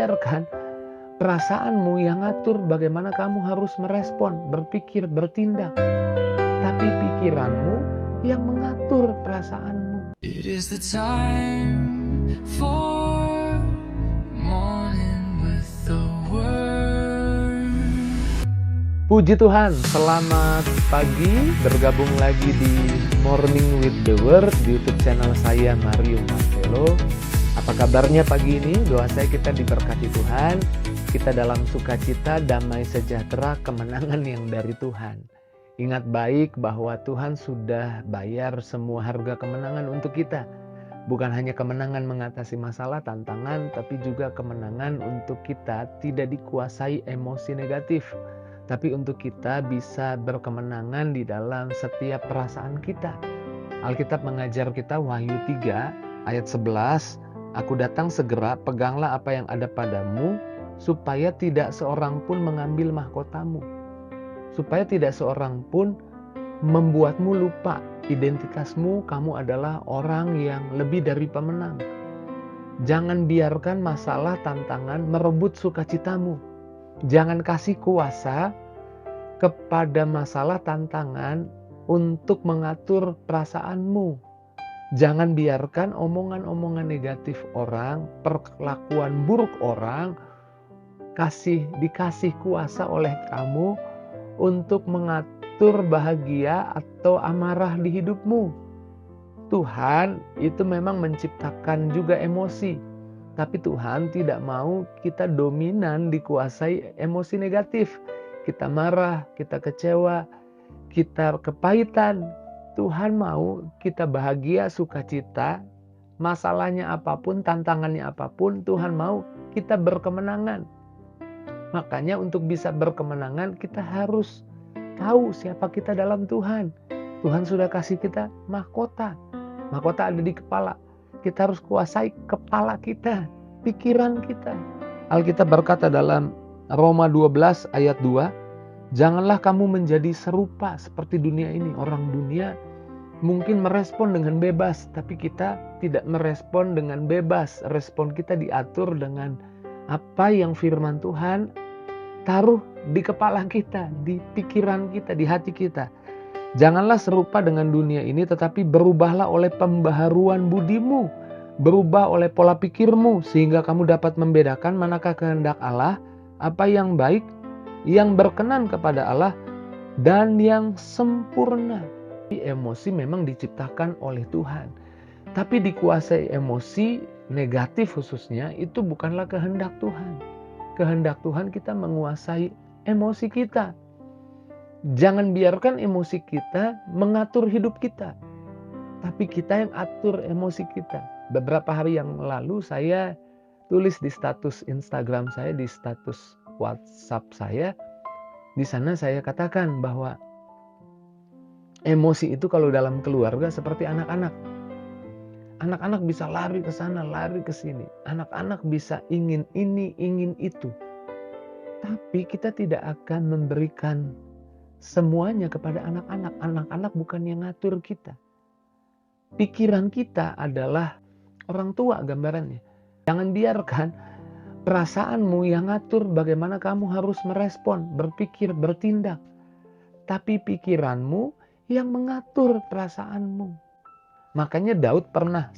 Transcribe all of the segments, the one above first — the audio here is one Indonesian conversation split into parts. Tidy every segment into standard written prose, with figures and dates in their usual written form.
biarkan perasaanmu yang ngatur bagaimana kamu harus merespon, berpikir, bertindak. Tapi pikiranmu yang mengatur perasaanmu. It is the time for morning with the word. Puji Tuhan, selamat pagi, bergabung lagi di Morning with the Word di YouTube channel saya, Mario Marcelo. Apa kabarnya pagi ini? Doa saya kita diberkati Tuhan, kita dalam sukacita, damai sejahtera, kemenangan yang dari Tuhan. Ingat baik bahwa Tuhan sudah bayar semua harga kemenangan untuk kita. Bukan hanya kemenangan mengatasi masalah, tantangan, tapi juga kemenangan untuk kita tidak dikuasai emosi negatif. Tapi untuk kita bisa berkemenangan di dalam setiap perasaan kita. Alkitab mengajar kita Wahyu 3 ayat 11. Aku datang segera, peganglah apa yang ada padamu, supaya tidak seorang pun mengambil mahkotamu. Supaya tidak seorang pun membuatmu lupa identitasmu, kamu adalah orang yang lebih dari pemenang. Jangan biarkan masalah, tantangan merebut sukacitamu. Jangan kasih kuasa kepada masalah, tantangan untuk mengatur perasaanmu. Jangan biarkan omongan-omongan negatif orang, perlakuan buruk orang, dikasih kuasa oleh kamu untuk mengatur bahagia atau amarah di hidupmu. Tuhan itu memang menciptakan juga emosi. Tapi Tuhan tidak mau kita dominan dikuasai emosi negatif. Kita marah, kita kecewa, kita kepahitan. Tuhan mau kita bahagia, sukacita, masalahnya apapun, tantangannya apapun, Tuhan mau kita berkemenangan. Makanya untuk bisa berkemenangan kita harus tahu siapa kita dalam Tuhan. Tuhan sudah kasih kita mahkota. Mahkota ada di kepala. Kita harus kuasai kepala kita, pikiran kita. Alkitab berkata dalam Roma 12 ayat 2, janganlah kamu menjadi serupa seperti dunia ini. Orang dunia mungkin merespon dengan bebas, tapi kita tidak merespon dengan bebas. Respon kita diatur dengan apa yang firman Tuhan taruh di kepala kita, di pikiran kita, di hati kita. Janganlah serupa dengan dunia ini, tetapi berubahlah oleh pembaharuan budimu. Berubah oleh pola pikirmu, sehingga kamu dapat membedakan manakah kehendak Allah, apa yang baik, yang berkenan kepada Allah, dan yang sempurna. Emosi memang diciptakan oleh Tuhan. Tapi dikuasai emosi negatif khususnya, itu bukanlah kehendak Tuhan. Kehendak Tuhan kita menguasai emosi kita. Jangan biarkan emosi kita mengatur hidup kita. Tapi kita yang atur emosi kita. Beberapa hari yang lalu saya tulis di status Instagram saya, di status WhatsApp saya. Di sana saya katakan bahwa emosi itu kalau dalam keluarga seperti anak-anak. Anak-anak bisa lari ke sana, lari ke sini. Anak-anak bisa ingin ini, ingin itu. Tapi kita tidak akan memberikan semuanya kepada anak-anak. Anak-anak bukan yang ngatur kita. Pikiran kita adalah orang tua gambarannya. Jangan biarkan perasaanmu yang ngatur bagaimana kamu harus merespon, berpikir, bertindak. Tapi pikiranmu yang mengatur perasaanmu. Makanya Daud pernah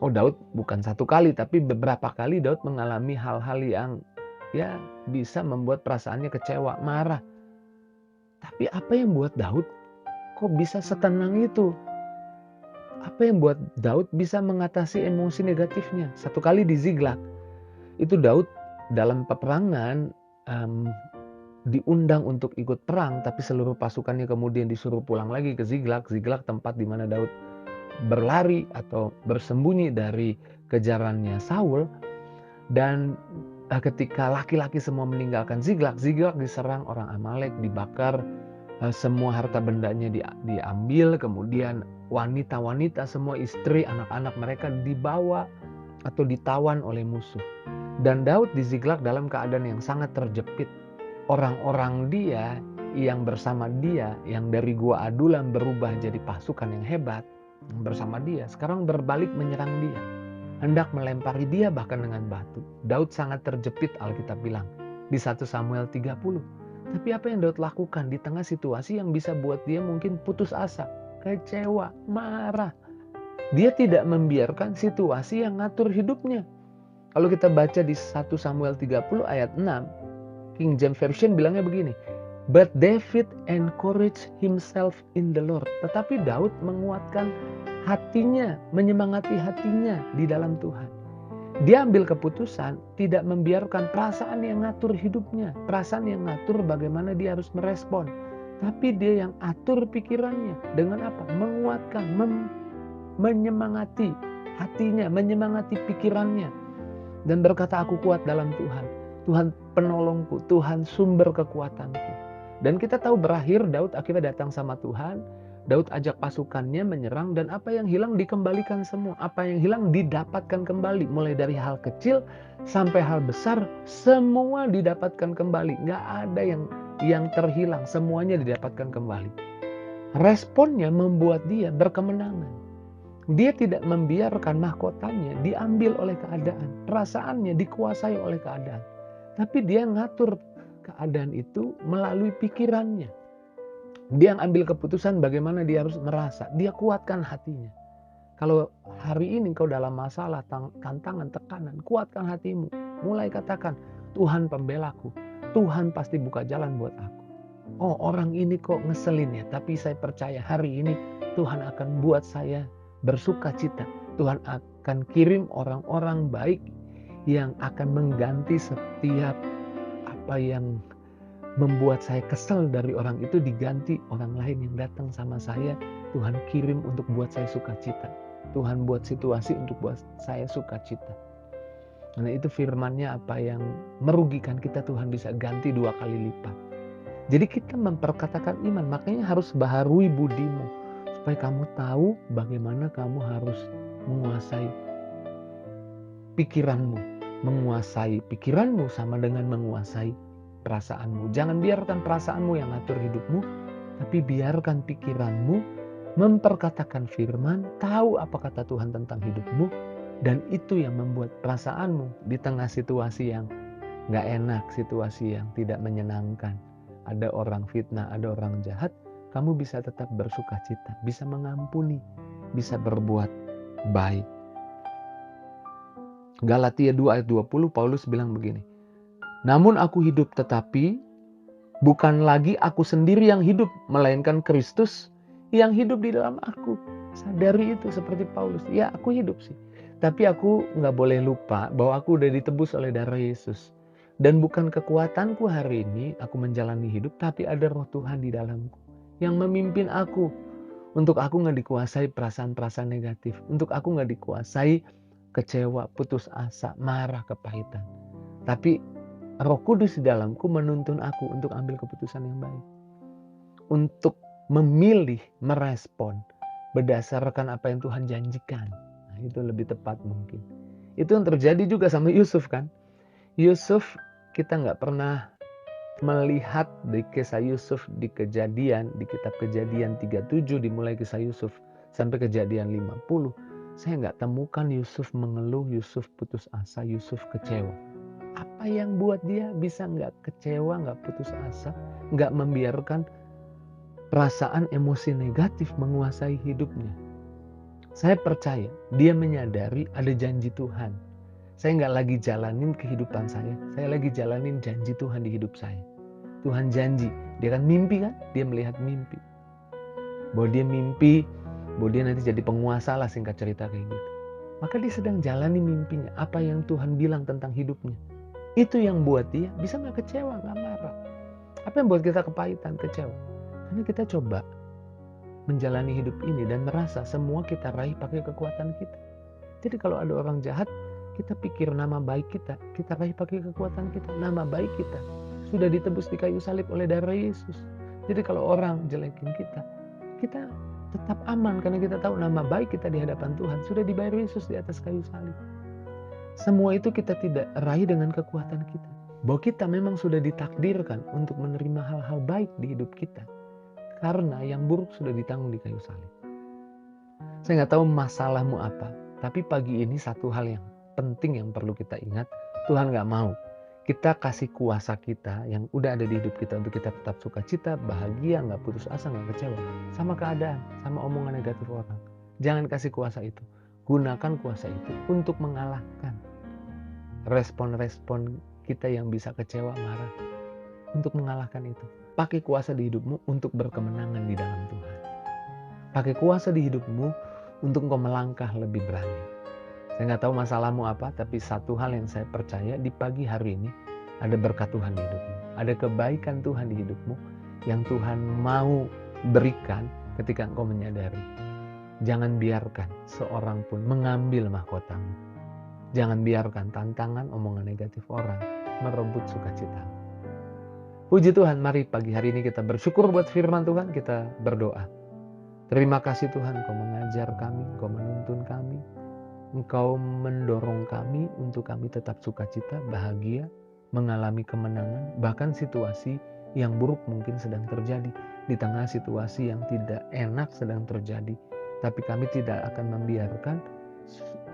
Daud bukan satu kali, tapi beberapa kali Daud mengalami hal-hal yang bisa membuat perasaannya kecewa, marah. Tapi apa yang buat Daud kok bisa setenang itu? Apa yang buat Daud bisa mengatasi emosi negatifnya? Satu kali di Ziklag, itu Daud dalam peperangan diundang untuk ikut perang, tapi seluruh pasukannya kemudian disuruh pulang lagi ke Ziklag. Ziklag tempat di mana Daud berlari atau bersembunyi dari kejarannya Saul. Dan ketika laki-laki semua meninggalkan Ziklag, Ziklag diserang orang Amalek, dibakar, semua harta bendanya diambil, kemudian wanita-wanita, semua istri, anak-anak mereka dibawa atau ditawan oleh musuh. Dan Daud di Ziklag dalam keadaan yang sangat terjepit. Orang-orang dia yang bersama dia, yang dari Gua Adulam berubah jadi pasukan yang hebat bersama dia, sekarang berbalik menyerang dia. hendak melempari dia bahkan dengan batu. Daud sangat terjepit, Alkitab bilang di 1 Samuel 30. Tapi apa yang Daud lakukan di tengah situasi yang bisa buat dia mungkin putus asa, kecewa, marah. Dia tidak membiarkan situasi yang ngatur hidupnya. Kalau kita baca di 1 Samuel 30 ayat 6, King James Version bilangnya begini, "But David encouraged himself in the Lord." Tetapi Daud menguatkan hatinya, menyemangati hatinya di dalam Tuhan. Dia ambil keputusan tidak membiarkan perasaan yang ngatur hidupnya, perasaan yang ngatur bagaimana dia harus merespon. Tapi dia yang atur pikirannya dengan apa? Menguatkan, menyemangati hatinya, menyemangati pikirannya. Dan berkata, "Aku kuat dalam Tuhan. Tuhan penolongku, Tuhan sumber kekuatanku." Dan kita tahu berakhir Daud akhirnya datang sama Tuhan. Daud ajak pasukannya menyerang dan apa yang hilang dikembalikan semua. Apa yang hilang didapatkan kembali. Mulai dari hal kecil sampai hal besar semua didapatkan kembali. Nggak ada yang terhilang. Semuanya didapatkan kembali. Responnya membuat dia berkemenangan. Dia tidak membiarkan mahkotanya diambil oleh keadaan. Perasaannya dikuasai oleh keadaan. Tapi dia ngatur keadaan itu melalui pikirannya. Dia yang ambil keputusan bagaimana dia harus merasa. Dia kuatkan hatinya. Kalau hari ini kau dalam masalah, tantangan, tekanan, kuatkan hatimu. Mulai katakan, "Tuhan pembelaku. Tuhan pasti buka jalan buat aku. Oh, orang ini kok ngeselin ya, tapi saya percaya hari ini Tuhan akan buat saya bersuka cita. Tuhan akan kirim orang-orang baik yang akan mengganti setiap apa yang membuat saya kesel dari orang itu, diganti orang lain yang datang sama saya. Tuhan kirim untuk buat saya sukacita. Tuhan buat situasi untuk buat saya sukacita." Karena itu firman-Nya, apa yang merugikan kita Tuhan bisa ganti 2 kali lipat. Jadi kita memperkatakan iman, makanya harus baharui budimu. Supaya kamu tahu bagaimana kamu harus menguasai pikiranmu. Menguasai pikiranmu sama dengan menguasai perasaanmu. Jangan biarkan perasaanmu yang ngatur hidupmu, tapi biarkan pikiranmu memperkatakan firman, tahu apa kata Tuhan tentang hidupmu, dan itu yang membuat perasaanmu di tengah situasi yang gak enak, situasi yang tidak menyenangkan. Ada orang fitnah, ada orang jahat, kamu bisa tetap bersuka cita, bisa mengampuni, bisa berbuat baik. Galatia 2 ayat 20, Paulus bilang begini, "Namun aku hidup, tetapi bukan lagi aku sendiri yang hidup, melainkan Kristus yang hidup di dalam aku." Sadari itu seperti Paulus. Ya, aku hidup sih. Tapi aku gak boleh lupa bahwa aku udah ditebus oleh darah Yesus. Dan bukan kekuatanku hari ini aku menjalani hidup, tapi ada Roh Tuhan di dalamku yang memimpin aku. Untuk aku gak dikuasai perasaan-perasaan negatif. Untuk aku gak dikuasai kecewa, putus asa, marah, kepahitan. Tapi Roh Kudus di dalamku menuntun aku untuk ambil keputusan yang baik. Untuk memilih, merespon berdasarkan apa yang Tuhan janjikan. Nah, itu lebih tepat mungkin. Itu yang terjadi juga sama Yusuf kan. Yusuf, kita nggak pernah melihat di kisah Yusuf di Kejadian, di kitab Kejadian 37 dimulai kisah Yusuf sampai Kejadian 50. Saya nggak temukan Yusuf mengeluh, Yusuf putus asa, Yusuf kecewa. Apa yang buat dia bisa nggak kecewa, nggak putus asa, nggak membiarkan perasaan emosi negatif menguasai hidupnya? Saya percaya dia menyadari ada janji Tuhan. Saya nggak lagi jalanin kehidupan saya lagi jalanin janji Tuhan di hidup saya. Tuhan janji, dia kan mimpi kan, dia melihat mimpi. Bahwa dia mimpi, bahwa dia nanti jadi penguasa lah, singkat cerita kayak gitu. Maka dia sedang jalani mimpinya, apa yang Tuhan bilang tentang hidupnya. Itu yang buat dia bisa gak kecewa, gak marah. Apa yang buat kita kepahitan, kecewa? Karena kita coba menjalani hidup ini dan merasa semua kita raih pakai kekuatan kita. Jadi kalau ada orang jahat, kita pikir nama baik kita raih pakai kekuatan kita. Nama baik kita sudah ditebus di kayu salib oleh darah Yesus. Jadi kalau orang jelekin kita tetap aman karena kita tahu nama baik kita di hadapan Tuhan sudah dibayar Yesus di atas kayu salib. Semua itu kita tidak raih dengan kekuatan kita. Bahwa kita memang sudah ditakdirkan untuk menerima hal-hal baik di hidup kita. Karena yang buruk sudah ditanggung di kayu salib. Saya nggak tahu masalahmu apa. Tapi pagi ini satu hal yang penting yang perlu kita ingat, Tuhan gak mau kita kasih kuasa kita yang udah ada di hidup kita untuk kita tetap sukacita, bahagia, gak putus asa, gak kecewa sama keadaan, sama omongan negatif orang. Jangan kasih kuasa itu. Gunakan kuasa itu untuk mengalahkan respon-respon kita yang bisa kecewa, marah. Untuk mengalahkan itu. Pakai kuasa di hidupmu untuk berkemenangan di dalam Tuhan. Pakai kuasa di hidupmu untuk engkau melangkah lebih berani. Saya nggak tahu masalahmu apa, tapi satu hal yang saya percaya di pagi hari ini ada berkat Tuhan di hidupmu. Ada kebaikan Tuhan di hidupmu yang Tuhan mau berikan ketika engkau menyadari. Jangan biarkan seorang pun mengambil mahkotamu. Jangan biarkan tantangan, omongan negatif orang merebut sukacitamu. Puji Tuhan, mari pagi hari ini kita bersyukur buat firman Tuhan, kita berdoa. Terima kasih Tuhan, Engkau mengajar kami, Engkau menuntun kami, Engkau mendorong kami untuk kami tetap sukacita, bahagia, mengalami kemenangan, bahkan situasi yang buruk mungkin sedang terjadi. Di tengah situasi yang tidak enak sedang terjadi, tapi kami tidak akan membiarkan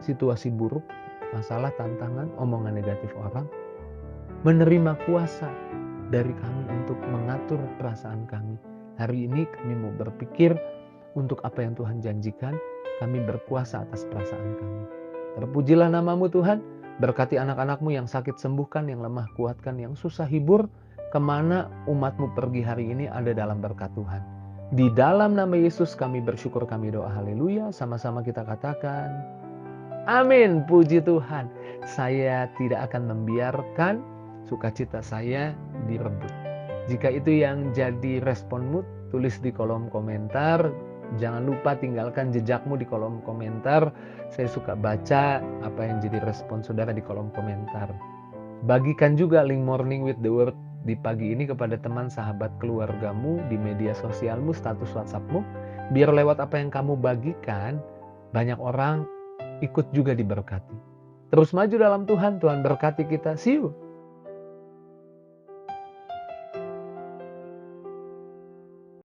situasi buruk, masalah, tantangan, omongan negatif orang menerima kuasa dari kami untuk mengatur perasaan kami. Hari ini kami mau berpikir untuk apa yang Tuhan janjikan, kami berkuasa atas perasaan kami. Terpujilah namamu Tuhan, berkati anak-anakmu yang sakit sembuhkan, yang lemah kuatkan, yang susah hibur. Kemana umatmu pergi hari ini ada dalam berkat Tuhan. Di dalam nama Yesus kami bersyukur, kami doa haleluya. Sama-sama kita katakan amin. Puji Tuhan. Saya tidak akan membiarkan sukacita saya direbut. Jika itu yang jadi responmu, tulis di kolom komentar. Jangan lupa tinggalkan jejakmu di kolom komentar. Saya suka baca apa yang jadi respon saudara di kolom komentar. Bagikan juga link Morning with the Word di pagi ini kepada teman, sahabat, keluargamu, di media sosialmu, status WhatsAppmu. Biar lewat apa yang kamu bagikan, banyak orang ikut juga diberkati. Terus maju dalam Tuhan, Tuhan berkati kita. See you.